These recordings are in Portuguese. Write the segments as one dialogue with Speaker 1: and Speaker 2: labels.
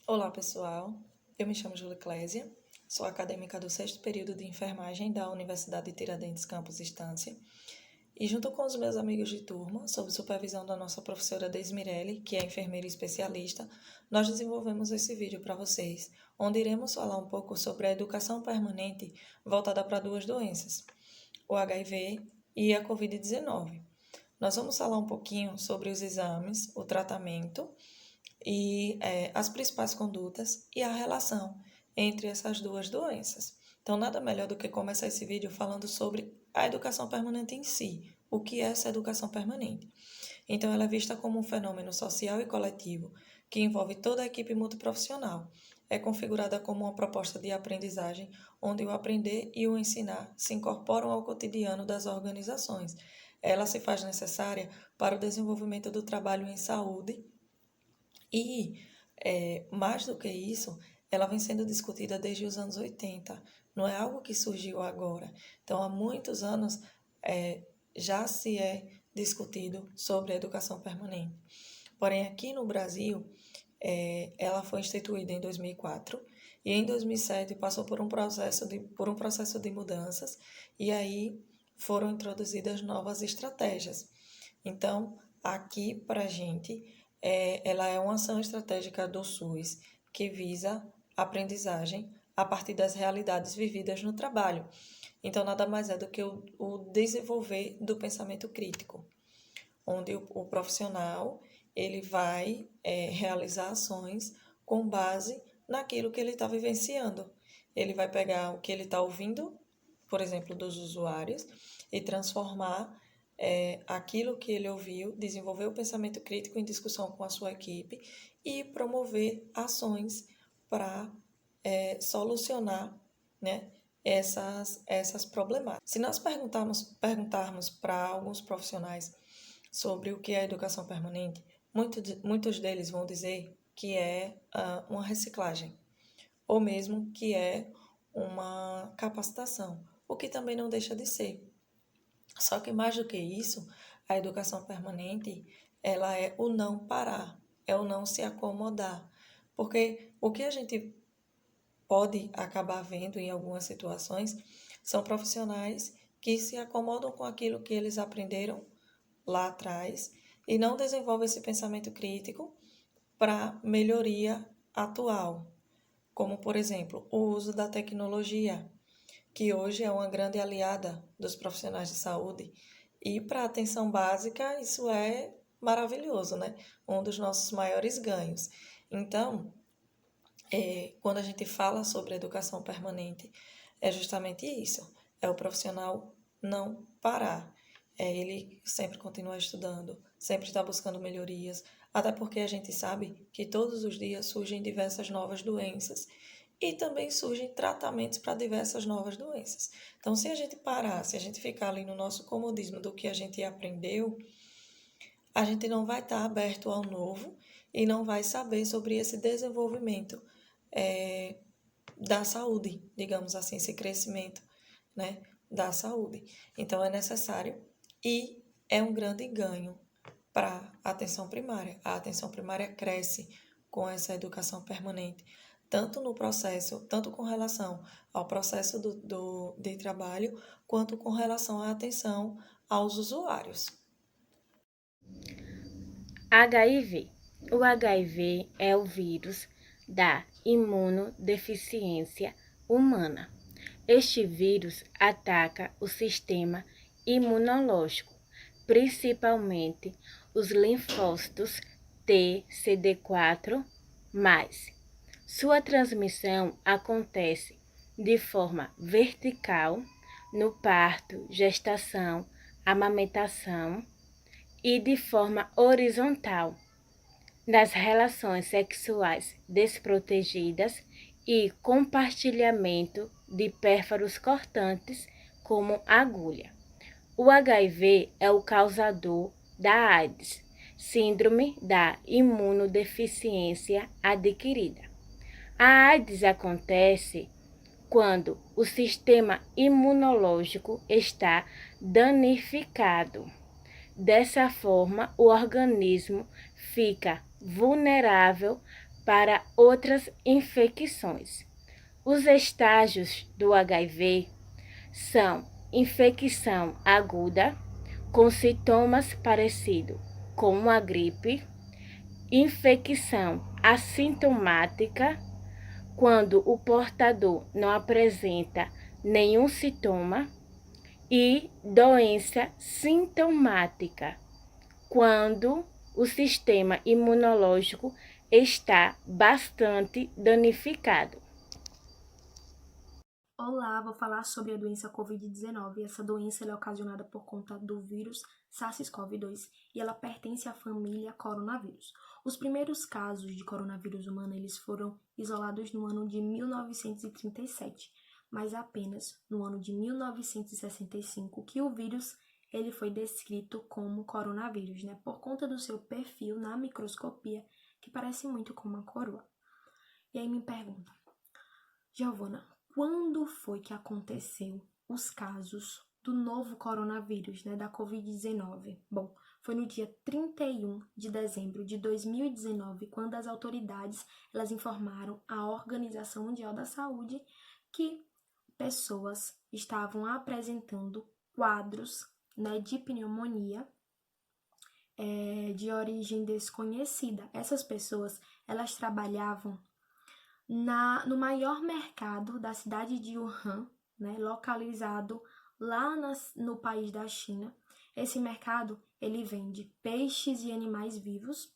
Speaker 1: Olá, pessoal. Eu me chamo Júlia Clésia, sou acadêmica do 6º período de enfermagem da Universidade de Tiradentes, campus Estância, e junto com os meus amigos de turma, sob supervisão da nossa professora Desmirelli, que é enfermeira especialista, nós desenvolvemos esse vídeo para vocês, onde iremos falar um pouco sobre a educação permanente voltada para duas doenças, o HIV e a Covid-19. Nós vamos falar um pouquinho sobre os exames, o tratamento e as principais condutas e a relação entre essas duas doenças. Então, nada melhor do que começar esse vídeo falando sobre a educação permanente em si. O que é essa educação permanente? Então, ela é vista como um fenômeno social e coletivo que envolve toda a equipe multiprofissional. É configurada como uma proposta de aprendizagem onde o aprender e o ensinar se incorporam ao cotidiano das organizações. Ela se faz necessária para o desenvolvimento do trabalho em saúde e, mais do que isso, ela vem sendo discutida desde os anos 80. Não é algo que surgiu agora. Então, há muitos anos já se é discutido sobre a educação permanente. Porém, aqui no Brasil, ela foi instituída em 2004 e em 2007 passou por um processo de mudanças e aí foram introduzidas novas estratégias. Então, aqui para a gente, ela é uma ação estratégica do SUS que visa aprendizagem a partir das realidades vividas no trabalho. Então, nada mais é do que o desenvolver do pensamento crítico, onde o profissional ele vai realizar ações com base naquilo que ele está vivenciando. Ele vai pegar o que ele está ouvindo, por exemplo, dos usuários, e transformar aquilo que ele ouviu, desenvolver o pensamento crítico em discussão com a sua equipe e promover ações para solucionar, né, essas problemáticas. Se nós perguntarmos para alguns profissionais sobre o que é educação permanente, muitos deles vão dizer que é uma reciclagem, ou mesmo que é uma capacitação, o que também não deixa de ser. Só que mais do que isso, a educação permanente, ela é o não parar, é o não se acomodar. Porque o que a gente pode acabar vendo em algumas situações são profissionais que se acomodam com aquilo que eles aprenderam lá atrás e não desenvolvem esse pensamento crítico para melhoria atual, como, por exemplo, o uso da tecnologia, que hoje é uma grande aliada dos profissionais de saúde. E para a atenção básica, isso é maravilhoso, né? Um dos nossos maiores ganhos. Então, quando a gente fala sobre educação permanente, é justamente isso. É o profissional não parar. É ele sempre continuar estudando, sempre estar buscando melhorias, até porque a gente sabe que todos os dias surgem diversas novas doenças e também surgem tratamentos para diversas novas doenças. Então, se a gente parar, se a gente ficar ali no nosso comodismo do que a gente aprendeu, a gente não vai estar aberto ao novo e não vai saber sobre esse desenvolvimento da saúde, digamos assim, esse crescimento, né, da saúde. Então, é necessário e é um grande ganho para a atenção primária. A atenção primária cresce com essa educação permanente, tanto no processo, tanto com relação ao processo de trabalho, quanto com relação à atenção aos usuários.
Speaker 2: HIV. O HIV é o vírus da imunodeficiência humana. Este vírus ataca o sistema imunológico, principalmente os linfócitos T, CD4+. Sua transmissão acontece de forma vertical no parto, gestação, amamentação e de forma horizontal nas relações sexuais desprotegidas e compartilhamento de pérfuros cortantes como agulha. O HIV é o causador da AIDS, síndrome da imunodeficiência adquirida. A AIDS acontece quando o sistema imunológico está danificado. Dessa forma, o organismo fica vulnerável para outras infecções. Os estágios do HIV são infecção aguda, com sintomas parecidos com uma gripe, infecção assintomática, quando o portador não apresenta nenhum sintoma, e doença sintomática, quando o sistema imunológico está bastante danificado.
Speaker 3: Olá, vou falar sobre a doença Covid-19. Essa doença é ocasionada por conta do vírus SARS-CoV-2 e ela pertence à família coronavírus. Os primeiros casos de coronavírus humano eles foram isolados no ano de 1937, mas apenas no ano de 1965 que o vírus ele foi descrito como coronavírus, por conta do seu perfil na microscopia, que parece muito com uma coroa. E aí me pergunta, Giovana, quando foi que aconteceu os casos do novo coronavírus, da Covid-19? Bom, foi no dia 31 de dezembro de 2019, quando as autoridades elas informaram à Organização Mundial da Saúde que pessoas estavam apresentando quadros, de pneumonia de origem desconhecida. Essas pessoas, elas trabalhavam no maior mercado da cidade de Wuhan, localizado lá no país da China. Esse mercado, ele vende peixes e animais vivos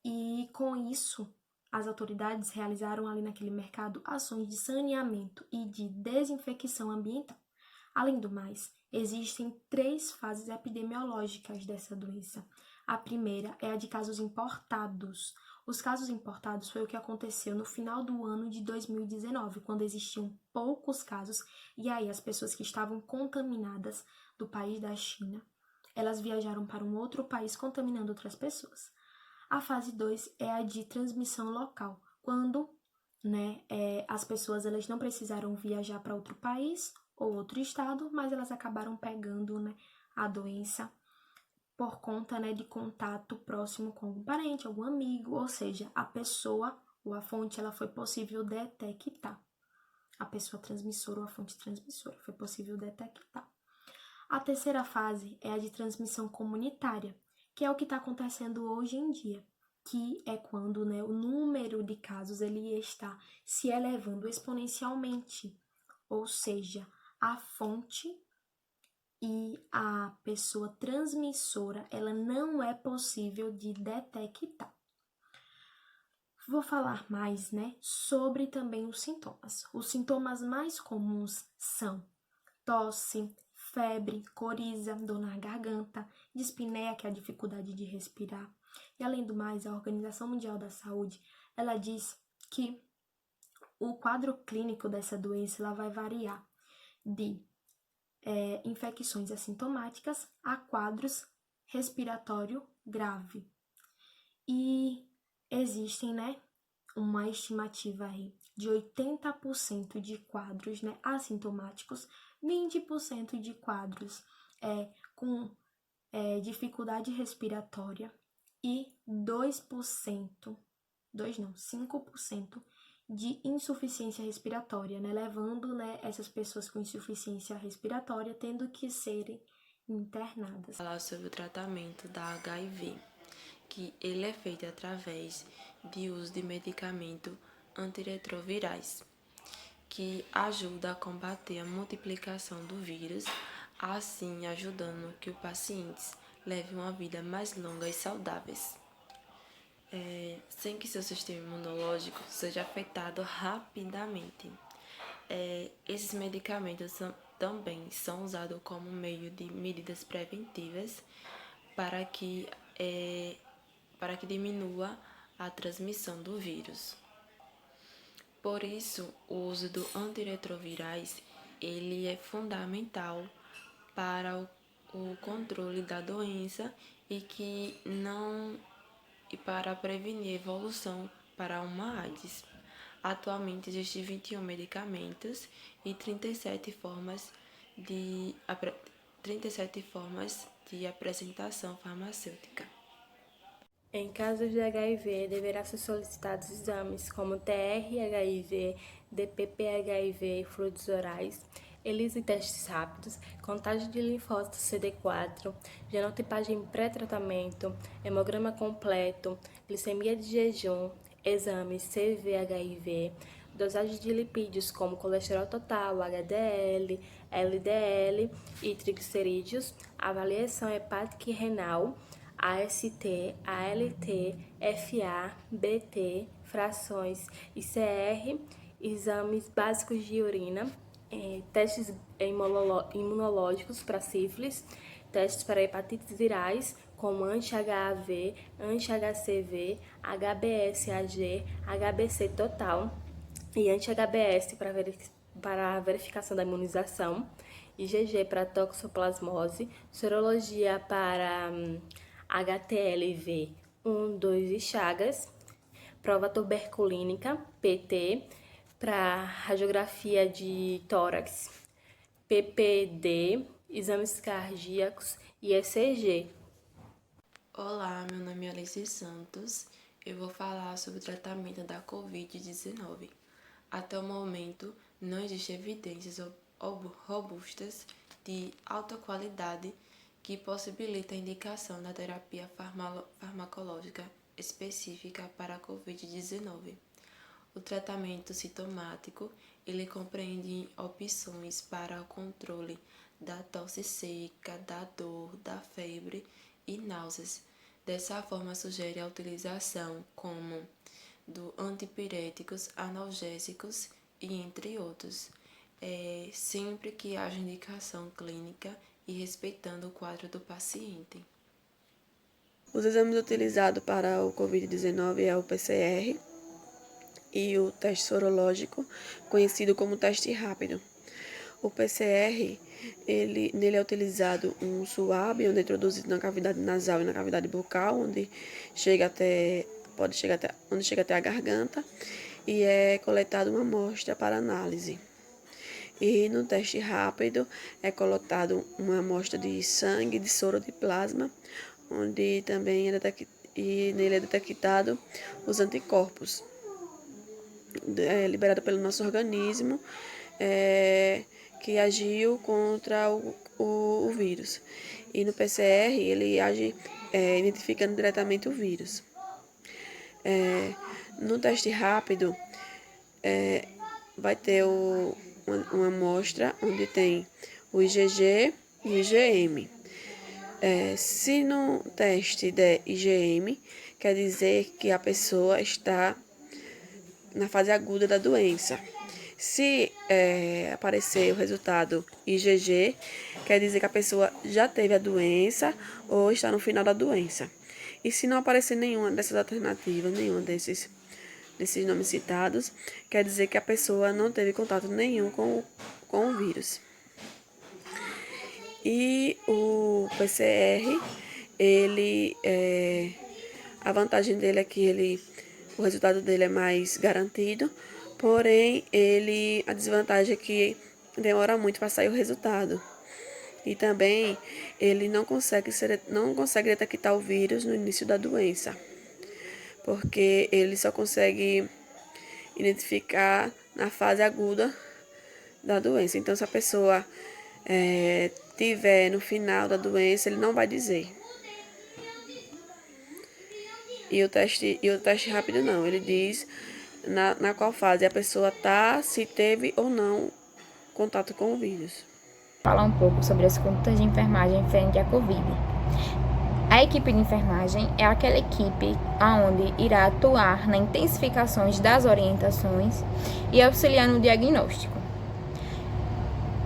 Speaker 3: e, com isso, as autoridades realizaram ali naquele mercado ações de saneamento e de desinfecção ambiental. Além do mais, existem 3 fases epidemiológicas dessa doença. A primeira é a de casos importados. Os casos importados foi o que aconteceu no final do ano de 2019, quando existiam poucos casos, e aí as pessoas que estavam contaminadas do país da China, elas viajaram para um outro país contaminando outras pessoas. A fase 2 é a de transmissão local, quando as pessoas elas não precisaram viajar para outro país ou outro estado, mas elas acabaram pegando a doença por conta de contato próximo com algum parente, algum amigo, ou seja, a pessoa ou a fonte ela foi possível detectar. A pessoa transmissora ou a fonte transmissora foi possível detectar. A terceira fase é a de transmissão comunitária, que é o que está acontecendo hoje em dia, que é quando o número de casos ele está se elevando exponencialmente, ou seja, a fonte e a pessoa transmissora, ela não é possível de detectar. Vou falar mais, sobre também os sintomas. Os sintomas mais comuns são tosse, febre, coriza, dor na garganta, dispneia, que é a dificuldade de respirar. E além do mais, a Organização Mundial da Saúde, ela diz que o quadro clínico dessa doença ela vai variar de infecções assintomáticas a quadros respiratório grave. E existem, uma estimativa aí de 80% de quadros assintomáticos, 20% de quadros com dificuldade respiratória e 5% de insuficiência respiratória, levando essas pessoas com insuficiência respiratória tendo que serem internadas.
Speaker 4: Falar sobre o tratamento da HIV, que ele é feito através de uso de medicamentos antirretrovirais, que ajuda a combater a multiplicação do vírus, assim ajudando que o paciente leve uma vida mais longa e saudável, sem que seu sistema imunológico seja afetado rapidamente. Esses medicamentos também são usados como meio de medidas preventivas para que diminua a transmissão do vírus. Por isso, o uso do antirretrovirais ele é fundamental para o controle da doença e para prevenir a evolução para uma AIDS. Atualmente existem 21 medicamentos e 37 formas de apresentação farmacêutica.
Speaker 5: Em casos de HIV, deverá ser solicitados exames como TR-HIV, DPP-HIV e fluidos orais, ELISA e testes rápidos, contagem de linfócitos CD4, genotipagem pré-tratamento, hemograma completo, glicemia de jejum, exames CV-HIV, dosagem de lipídios como colesterol total, HDL, LDL e triglicerídeos, avaliação hepática e renal, AST, ALT, FA, BT, frações ICR, exames básicos de urina, testes imunológicos para sífilis, testes para hepatites virais, como anti-HAV, anti-HCV, HBsAg, HBC total e anti-HBs para a verificação da imunização, IgG para toxoplasmose, sorologia para HTLV 1, 2 e Chagas, prova tuberculínica, PT, para radiografia de tórax, PPD, exames cardíacos e ECG.
Speaker 4: Olá, meu nome é Alice Santos. Eu vou falar sobre o tratamento da Covid-19. Até o momento, não existem evidências robustas de alta qualidade que possibilita a indicação da terapia farmacológica específica para a Covid-19. O tratamento sintomático, ele compreende opções para o controle da tosse seca, da dor, da febre e náuseas. Dessa forma, sugere a utilização como do antipiréticos, analgésicos e entre outros, sempre que haja indicação clínica e respeitando o quadro do paciente.
Speaker 6: Os exames utilizados para o Covid-19 é o PCR e o teste sorológico, conhecido como teste rápido. O PCR, nele é utilizado um suave, onde é introduzido na cavidade nasal e na cavidade bucal, onde chega até a garganta, e é coletada uma amostra para análise. E no teste rápido é coletado uma amostra de sangue, de soro de plasma, onde também nele é detectado os anticorpos liberados pelo nosso organismo, que agiu contra o vírus. E no PCR ele age identificando diretamente o vírus. No teste rápido vai ter uma amostra onde tem o IgG e o IgM. Se no teste der IgM, quer dizer que a pessoa está na fase aguda da doença. Se aparecer o resultado IgG, quer dizer que a pessoa já teve a doença ou está no final da doença. E se não aparecer nenhuma dessas alternativas, nenhum desses nomes citados, quer dizer que a pessoa não teve contato nenhum com o vírus. E o PCR, a vantagem dele é que o resultado dele é mais garantido, porém, a desvantagem é que demora muito para sair o resultado. E também, ele não consegue detectar o vírus no início da doença, porque ele só consegue identificar na fase aguda da doença. Então, se a pessoa tiver no final da doença, ele não vai dizer. E o teste rápido não, ele diz na qual fase a pessoa está, se teve ou não contato com o vírus.
Speaker 7: Falar um pouco sobre as condutas de enfermagem frente à Covid. A equipe de enfermagem é aquela equipe onde irá atuar na intensificação das orientações e auxiliar no diagnóstico.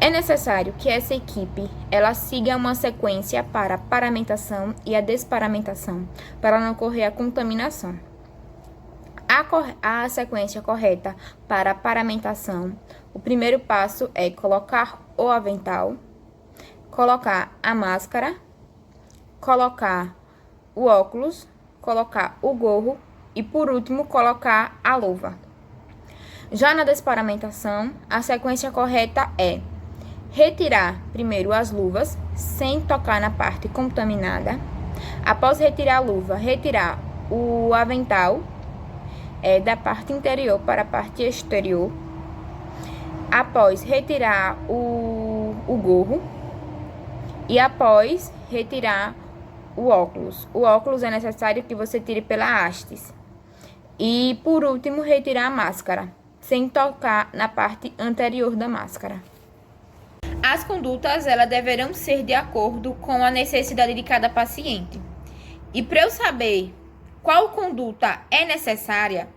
Speaker 7: É necessário que essa equipe ela siga uma sequência para a paramentação e a desparamentação, para não ocorrer a contaminação. A sequência correta para a paramentação, o primeiro passo é colocar o avental, colocar a máscara, colocar o óculos, colocar o gorro e, por último, colocar a luva. Já na desparamentação, a sequência correta é retirar primeiro as luvas, sem tocar na parte contaminada. Após retirar a luva, retirar o avental da parte interior para a parte exterior. Após retirar o gorro e após retirar o óculos. O óculos é necessário que você tire pela hastes. E por último, retirar a máscara, sem tocar na parte anterior da máscara. As condutas, elas deverão ser de acordo com a necessidade de cada paciente. E para eu saber qual conduta é necessária,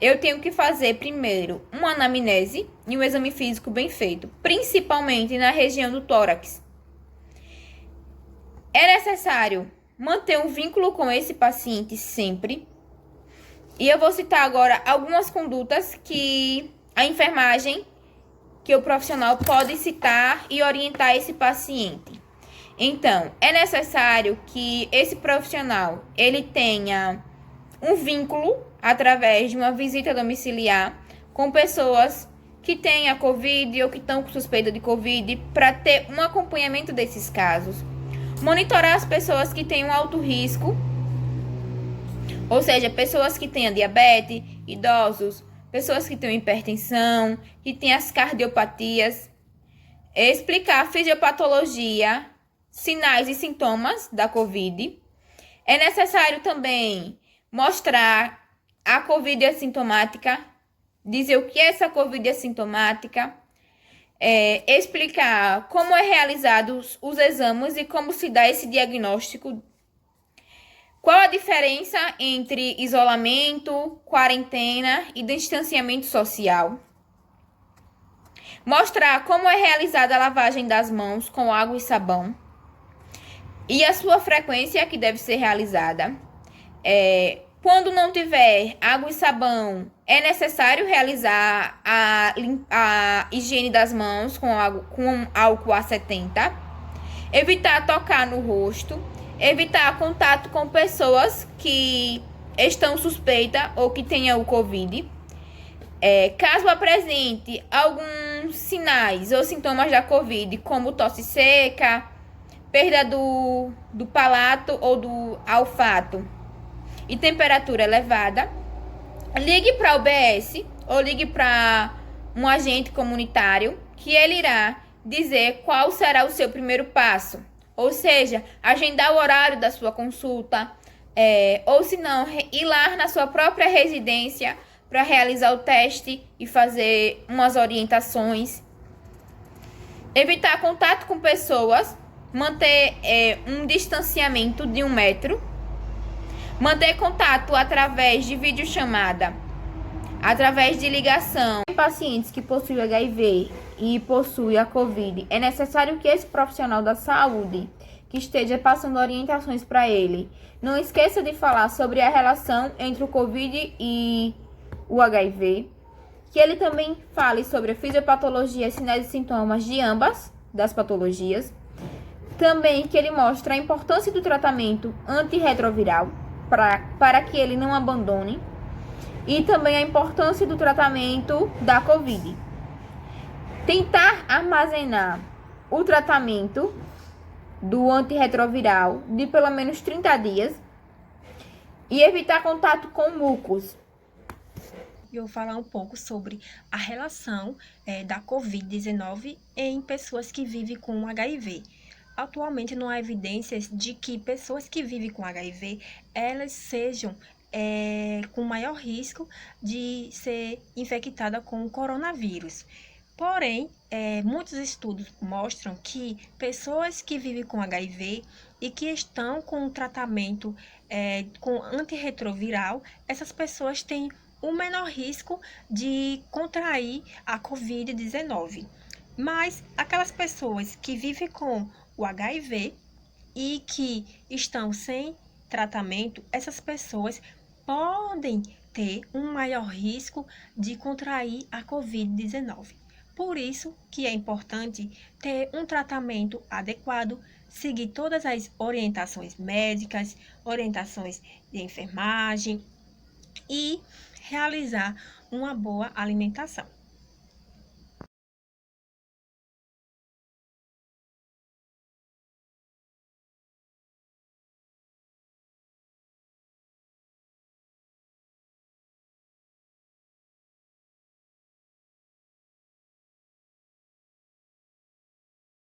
Speaker 7: eu tenho que fazer primeiro uma anamnese e um exame físico bem feito, principalmente na região do tórax. É necessário manter um vínculo com esse paciente sempre. E eu vou citar agora algumas condutas que a enfermagem, que o profissional pode citar e orientar esse paciente. Então, é necessário que esse profissional ele tenha um vínculo através de uma visita domiciliar com pessoas que têm a Covid ou que estão com suspeita de Covid, para ter um acompanhamento desses casos. Monitorar as pessoas que têm um alto risco, ou seja, pessoas que têm diabetes, idosos, pessoas que têm hipertensão, que têm as cardiopatias. Explicar a fisiopatologia, sinais e sintomas da Covid. É necessário também mostrar a Covid assintomática, dizer o que é essa Covid assintomática, explicar como é realizados os exames e como se dá esse diagnóstico, qual a diferença entre isolamento, quarentena e distanciamento social, mostrar como é realizada a lavagem das mãos com água e sabão e a sua frequência que deve ser realizada. Quando não tiver água e sabão, é necessário realizar a higiene das mãos com álcool a 70. Evitar tocar no rosto. Evitar contato com pessoas que estão suspeitas ou que tenham o Covid. Caso apresente alguns sinais ou sintomas da Covid, como tosse seca, perda do palato ou do olfato e temperatura elevada, ligue para o UBS ou ligue para um agente comunitário, que ele irá dizer qual será o seu primeiro passo. Ou seja, agendar o horário da sua consulta, ou se não, ir lá na sua própria residência para realizar o teste e fazer umas orientações. Evitar contato com pessoas, manter um distanciamento de 1 metro. Manter contato através de videochamada, através de ligação. Em pacientes que possuem HIV e possuem a Covid, é necessário que esse profissional da saúde que esteja passando orientações para ele não esqueça de falar sobre a relação entre o Covid e o HIV, que ele também fale sobre a fisiopatologia, sinais e sintomas de ambas das patologias. Também que ele mostre a importância do tratamento antirretroviral, para que ele não abandone, e também a importância do tratamento da Covid. Tentar armazenar o tratamento do antirretroviral de pelo menos 30 dias e evitar contato com mucos.
Speaker 8: Eu vou falar um pouco sobre a relação da Covid-19 em pessoas que vivem com HIV. Atualmente não há evidências de que pessoas que vivem com HIV, elas sejam com maior risco de ser infectada com o coronavírus. Porém, muitos estudos mostram que pessoas que vivem com HIV e que estão com um tratamento com antirretroviral, essas pessoas têm o menor risco de contrair a Covid-19. Mas aquelas pessoas que vivem com o HIV e que estão sem tratamento, essas pessoas podem ter um maior risco de contrair a Covid-19. Por isso que é importante ter um tratamento adequado, seguir todas as orientações médicas, orientações de enfermagem e realizar uma boa alimentação.